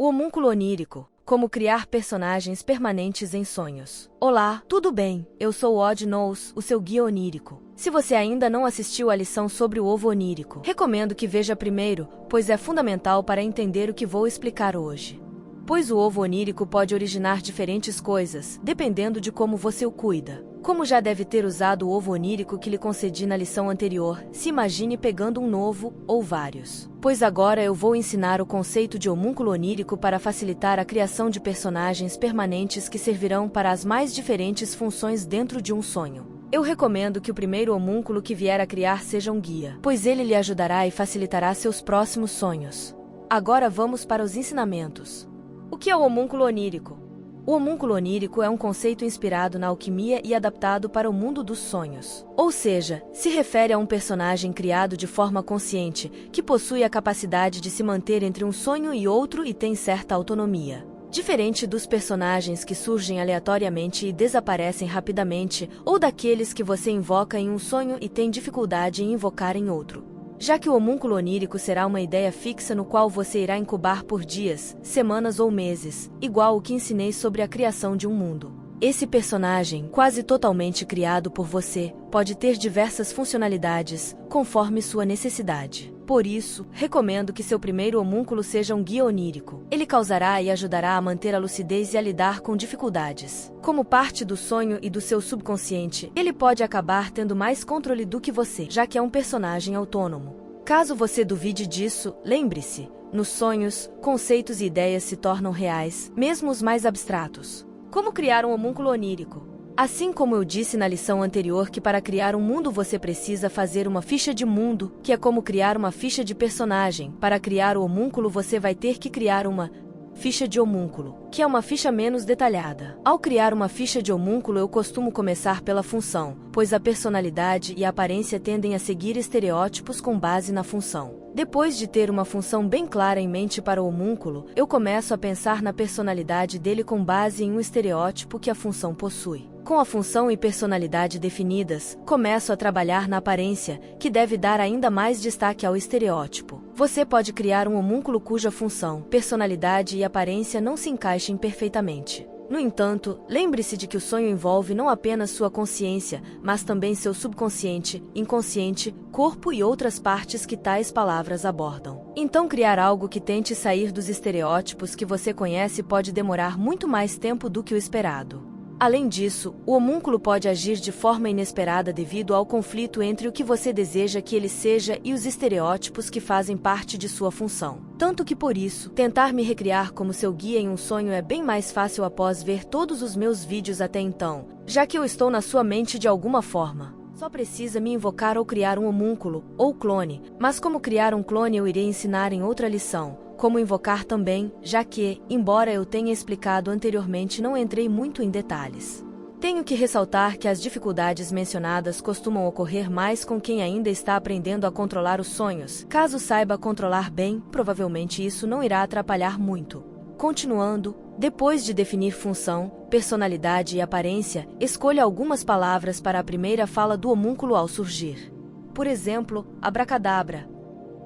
O homúnculo onírico. Como criar personagens permanentes em sonhos. Olá, tudo bem? Eu sou Odd Knows, o seu guia onírico. Se você ainda não assistiu à lição sobre o ovo onírico, recomendo que veja primeiro, pois é fundamental para entender o que vou explicar hoje. Pois o ovo onírico pode originar diferentes coisas, dependendo de como você o cuida. Como já deve ter usado o ovo onírico que lhe concedi na lição anterior, se imagine pegando um novo, ou vários. Pois agora eu vou ensinar o conceito de homúnculo onírico para facilitar a criação de personagens permanentes que servirão para as mais diferentes funções dentro de um sonho. Eu recomendo que o primeiro homúnculo que vier a criar seja um guia, pois ele lhe ajudará e facilitará seus próximos sonhos. Agora vamos para os ensinamentos. O que é o homúnculo onírico? O homúnculo onírico é um conceito inspirado na alquimia e adaptado para o mundo dos sonhos. Ou seja, se refere a um personagem criado de forma consciente, que possui a capacidade de se manter entre um sonho e outro e tem certa autonomia. Diferente dos personagens que surgem aleatoriamente e desaparecem rapidamente, ou daqueles que você invoca em um sonho e tem dificuldade em invocar em outro. Já que o homúnculo onírico será uma ideia fixa no qual você irá incubar por dias, semanas ou meses, igual o que ensinei sobre a criação de um mundo. Esse personagem, quase totalmente criado por você, pode ter diversas funcionalidades, conforme sua necessidade. Por isso, recomendo que seu primeiro homúnculo seja um guia onírico. Ele causará e ajudará a manter a lucidez e a lidar com dificuldades. Como parte do sonho e do seu subconsciente, ele pode acabar tendo mais controle do que você, já que é um personagem autônomo. Caso você duvide disso, lembre-se, nos sonhos, conceitos e ideias se tornam reais, mesmo os mais abstratos. Como criar um homúnculo onírico? Assim como eu disse na lição anterior que para criar um mundo você precisa fazer uma ficha de mundo, que é como criar uma ficha de personagem. Para criar o homúnculo você vai ter que criar uma ficha de homúnculo, que é uma ficha menos detalhada. Ao criar uma ficha de homúnculo eu costumo começar pela função, pois a personalidade e a aparência tendem a seguir estereótipos com base na função. Depois de ter uma função bem clara em mente para o homúnculo, eu começo a pensar na personalidade dele com base em um estereótipo que a função possui. Com a função e personalidade definidas, começo a trabalhar na aparência, que deve dar ainda mais destaque ao estereótipo. Você pode criar um homúnculo cuja função, personalidade e aparência não se encaixem perfeitamente. No entanto, lembre-se de que o sonho envolve não apenas sua consciência, mas também seu subconsciente, inconsciente, corpo e outras partes que tais palavras abordam. Então criar algo que tente sair dos estereótipos que você conhece pode demorar muito mais tempo do que o esperado. Além disso, o homúnculo pode agir de forma inesperada devido ao conflito entre o que você deseja que ele seja e os estereótipos que fazem parte de sua função. Tanto que por isso, tentar me recriar como seu guia em um sonho é bem mais fácil após ver todos os meus vídeos até então, já que eu estou na sua mente de alguma forma. Só precisa me invocar ou criar um homúnculo, ou clone, mas como criar um clone eu irei ensinar em outra lição. Como invocar também, já que, embora eu tenha explicado anteriormente, não entrei muito em detalhes. Tenho que ressaltar que as dificuldades mencionadas costumam ocorrer mais com quem ainda está aprendendo a controlar os sonhos. Caso saiba controlar bem, provavelmente isso não irá atrapalhar muito. Continuando, depois de definir função, personalidade e aparência, escolha algumas palavras para a primeira fala do homúnculo ao surgir. Por exemplo, abracadabra.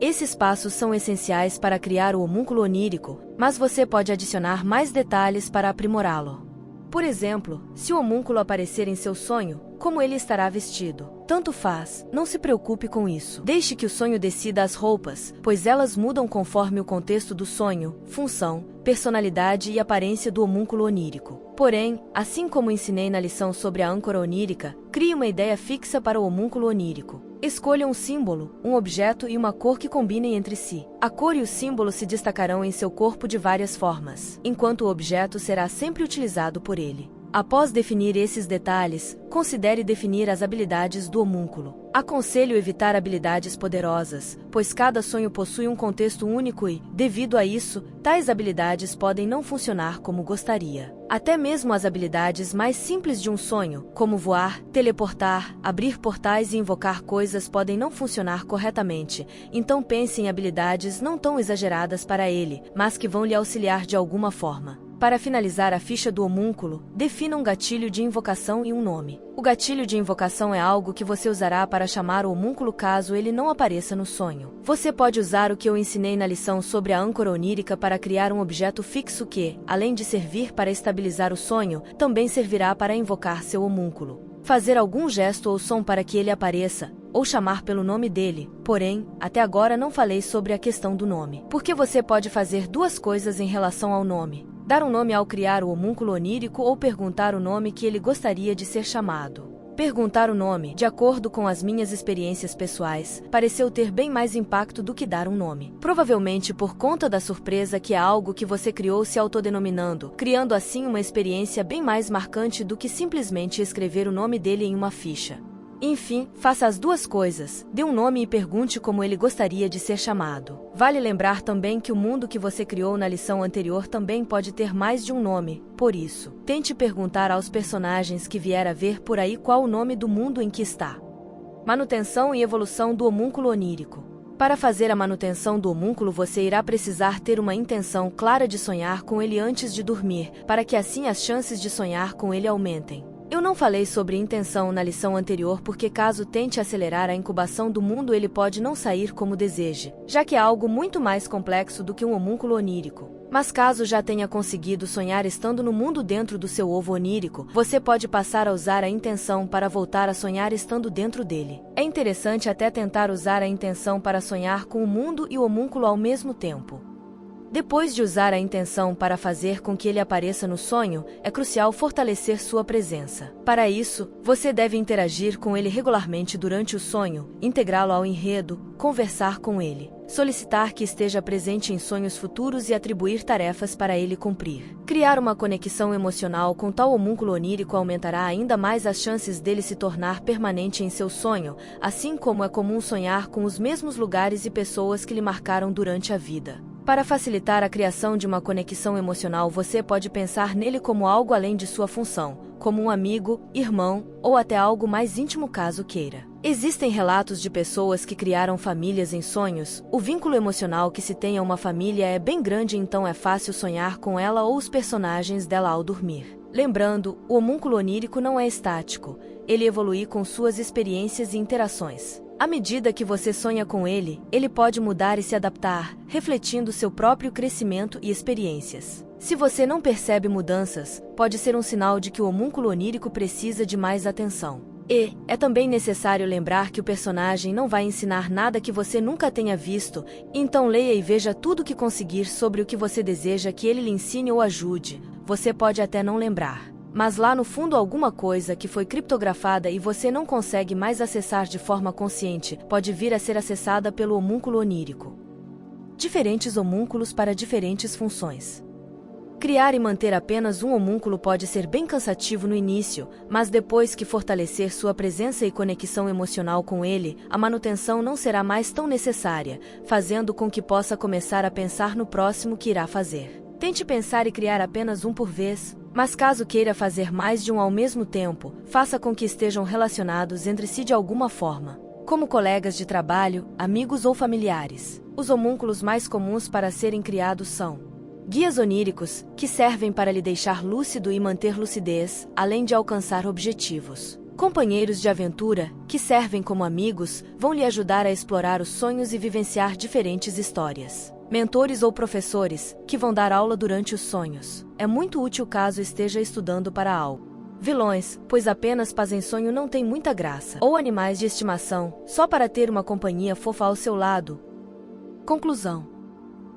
Esses passos são essenciais para criar o homúnculo onírico, mas você pode adicionar mais detalhes para aprimorá-lo. Por exemplo, se o homúnculo aparecer em seu sonho, como ele estará vestido? Tanto faz, não se preocupe com isso. Deixe que o sonho decida as roupas, pois elas mudam conforme o contexto do sonho, função, personalidade e aparência do homúnculo onírico. Porém, assim como ensinei na lição sobre a âncora onírica, crie uma ideia fixa para o homúnculo onírico. Escolha um símbolo, um objeto e uma cor que combinem entre si. A cor e o símbolo se destacarão em seu corpo de várias formas, enquanto o objeto será sempre utilizado por ele. Após definir esses detalhes, considere definir as habilidades do homúnculo. Aconselho evitar habilidades poderosas, pois cada sonho possui um contexto único e, devido a isso, tais habilidades podem não funcionar como gostaria. Até mesmo as habilidades mais simples de um sonho, como voar, teleportar, abrir portais e invocar coisas podem não funcionar corretamente, então pense em habilidades não tão exageradas para ele, mas que vão lhe auxiliar de alguma forma. Para finalizar a ficha do homúnculo, defina um gatilho de invocação e um nome. O gatilho de invocação é algo que você usará para chamar o homúnculo caso ele não apareça no sonho. Você pode usar o que eu ensinei na lição sobre a âncora onírica para criar um objeto fixo que, além de servir para estabilizar o sonho, também servirá para invocar seu homúnculo. Fazer algum gesto ou som para que ele apareça, ou chamar pelo nome dele. Porém, até agora não falei sobre a questão do nome. Porque você pode fazer duas coisas em relação ao nome: dar um nome ao criar o homúnculo onírico ou perguntar o nome que ele gostaria de ser chamado. Perguntar o nome, de acordo com as minhas experiências pessoais, pareceu ter bem mais impacto do que dar um nome. Provavelmente por conta da surpresa que é algo que você criou se autodenominando, criando assim uma experiência bem mais marcante do que simplesmente escrever o nome dele em uma ficha. Enfim, faça as duas coisas. Dê um nome e pergunte como ele gostaria de ser chamado. Vale lembrar também que o mundo que você criou na lição anterior também pode ter mais de um nome. Por isso, tente perguntar aos personagens que vier a ver por aí qual o nome do mundo em que está. Manutenção e evolução do homúnculo onírico. Para fazer a manutenção do homúnculo, você irá precisar ter uma intenção clara de sonhar com ele antes de dormir, para que assim as chances de sonhar com ele aumentem. Eu não falei sobre intenção na lição anterior porque caso tente acelerar a incubação do mundo ele pode não sair como deseje, já que é algo muito mais complexo do que um homúnculo onírico. Mas caso já tenha conseguido sonhar estando no mundo dentro do seu ovo onírico, você pode passar a usar a intenção para voltar a sonhar estando dentro dele. É interessante até tentar usar a intenção para sonhar com o mundo e o homúnculo ao mesmo tempo. Depois de usar a intenção para fazer com que ele apareça no sonho, é crucial fortalecer sua presença. Para isso, você deve interagir com ele regularmente durante o sonho, integrá-lo ao enredo, conversar com ele, solicitar que esteja presente em sonhos futuros e atribuir tarefas para ele cumprir. Criar uma conexão emocional com tal homúnculo onírico aumentará ainda mais as chances dele se tornar permanente em seu sonho, assim como é comum sonhar com os mesmos lugares e pessoas que lhe marcaram durante a vida. Para facilitar a criação de uma conexão emocional, você pode pensar nele como algo além de sua função, como um amigo, irmão ou até algo mais íntimo caso queira. Existem relatos de pessoas que criaram famílias em sonhos. O vínculo emocional que se tem a uma família é bem grande, então é fácil sonhar com ela ou os personagens dela ao dormir. Lembrando, o homúnculo onírico não é estático, ele evolui com suas experiências e interações. À medida que você sonha com ele, ele pode mudar e se adaptar, refletindo seu próprio crescimento e experiências. Se você não percebe mudanças, pode ser um sinal de que o homúnculo onírico precisa de mais atenção. E é também necessário lembrar que o personagem não vai ensinar nada que você nunca tenha visto, então leia e veja tudo o que conseguir sobre o que você deseja que ele lhe ensine ou ajude. Você pode até não lembrar, mas lá no fundo alguma coisa que foi criptografada e você não consegue mais acessar de forma consciente pode vir a ser acessada pelo homúnculo onírico. Diferentes homúnculos para diferentes funções. Criar e manter apenas um homúnculo pode ser bem cansativo no início, mas depois que fortalecer sua presença e conexão emocional com ele, a manutenção não será mais tão necessária, fazendo com que possa começar a pensar no próximo que irá fazer. Tente pensar e criar apenas um por vez, mas caso queira fazer mais de um ao mesmo tempo, faça com que estejam relacionados entre si de alguma forma, como colegas de trabalho, amigos ou familiares. Os homúnculos mais comuns para serem criados são guias oníricos, que servem para lhe deixar lúcido e manter lucidez, além de alcançar objetivos. Companheiros de aventura, que servem como amigos, vão lhe ajudar a explorar os sonhos e vivenciar diferentes histórias. Mentores ou professores, que vão dar aula durante os sonhos. É muito útil caso esteja estudando para algo. Vilões, pois apenas paz em sonho não tem muita graça. Ou animais de estimação, só para ter uma companhia fofa ao seu lado. Conclusão.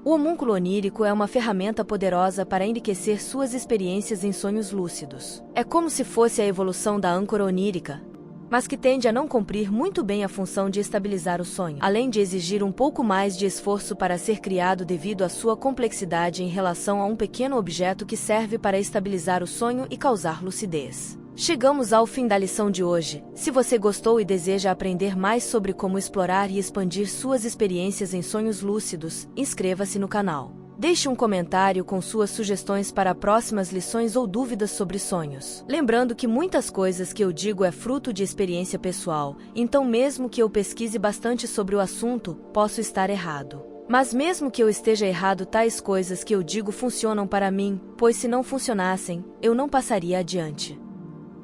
O homúnculo onírico é uma ferramenta poderosa para enriquecer suas experiências em sonhos lúcidos. É como se fosse a evolução da âncora onírica, mas que tende a não cumprir muito bem a função de estabilizar o sonho, além de exigir um pouco mais de esforço para ser criado devido à sua complexidade em relação a um pequeno objeto que serve para estabilizar o sonho e causar lucidez. Chegamos ao fim da lição de hoje. Se você gostou e deseja aprender mais sobre como explorar e expandir suas experiências em sonhos lúcidos, inscreva-se no canal. Deixe um comentário com suas sugestões para próximas lições ou dúvidas sobre sonhos. Lembrando que muitas coisas que eu digo é fruto de experiência pessoal, então mesmo que eu pesquise bastante sobre o assunto, posso estar errado. Mas mesmo que eu esteja errado, tais coisas que eu digo funcionam para mim, pois se não funcionassem, eu não passaria adiante.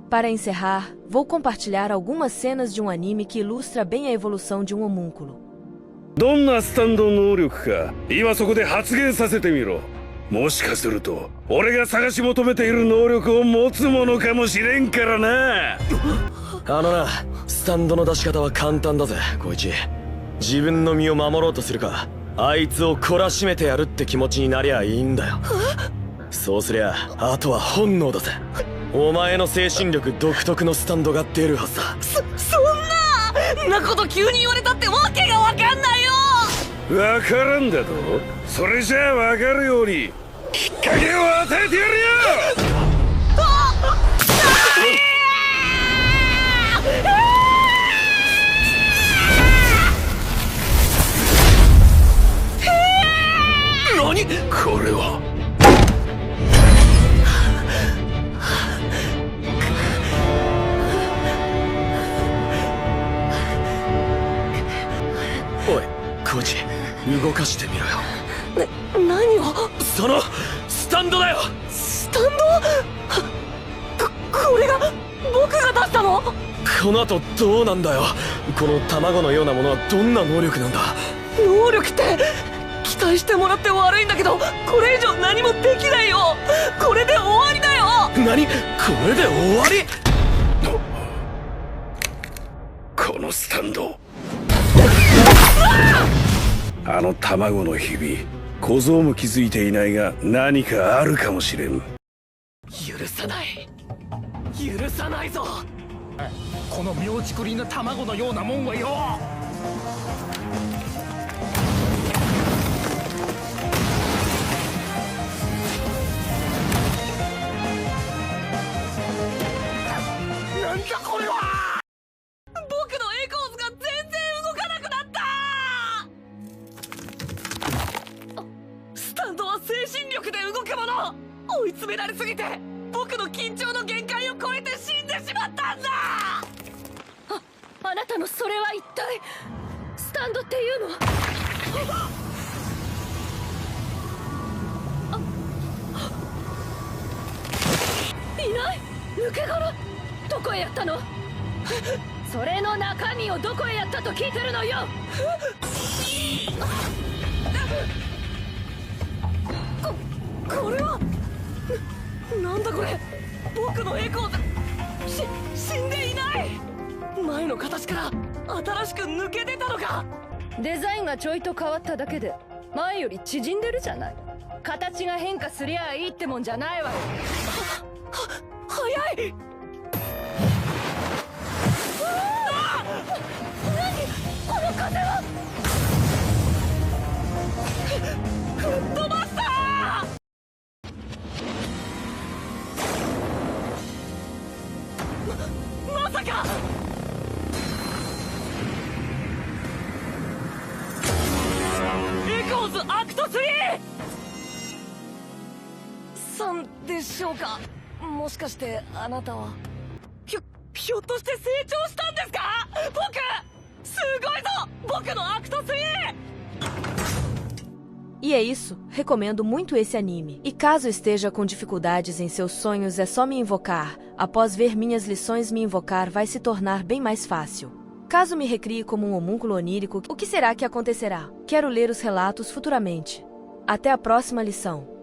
Para encerrar, vou compartilhar algumas cenas de um anime que ilustra bem a evolução de um homúnculo. どんなスタンド能力か今そこで発言させてみろ。もしかすると俺が探し求めている能力を持つものかもしれんからな。スタンドの出し方は簡単だぜ、小一。自分の身を守ろうとするか、あいつを懲らしめてやるって気持ちになりゃいいんだよ。そうすりゃあとは本能だぜ。お前の精神力独特のスタンドが出るはずだ。そんなこと急に言われたってわけがわかんないよ。わからんだと。それじゃあわかるようにきっかけを与えてやるよ。何？これはおい、コーチ、動かしてみろよ。何を？そのスタンドだよ。スタンド？これが僕が出したの？この後どうなんだよ。この卵のようなものはどんな能力なんだ？能力って期待してもらって悪いんだけど、これ以上何もできないよ。これで終わりだよ。何？これで終わり？このスタンド、あの卵のひび、小僧も気づいていないが何かあるかもしれん。許さない、許さないぞ。この妙竹林の卵のようなもんはよ。なんだこれは。僕のエコーズが全然動かなくなった。スタンドは精神力で動くもの。追い詰められすぎて僕の緊張の限界を超えて死んでしまったんだ。あなたのそれは一体スタンドっていうのは？いない。抜け殻どこへやったの？それの中身をどこへやったと聞いてるのよ。これはなんだこれ。僕のエコー死んでいない。前の形から新しく抜け出たのか。デザインがちょいと変わっただけで前より縮んでるじゃない。形が変化すりゃいいってもんじゃないわよ。早い。何この風は。吹っ飛ばした。まさか。エコーズアクト 3！ 3でしょうか。もしかしてあなたはひょっとして成長したんですか？僕すごいぞ。僕のアクト 3！ E é isso, recomendo muito esse anime. E caso esteja com dificuldades em seus sonhos, é só me invocar. Após ver minhas lições, me invocar vai se tornar bem mais fácil. Caso me recrie como um homúnculo onírico, o que será que acontecerá? Quero ler os relatos futuramente. Até a próxima lição.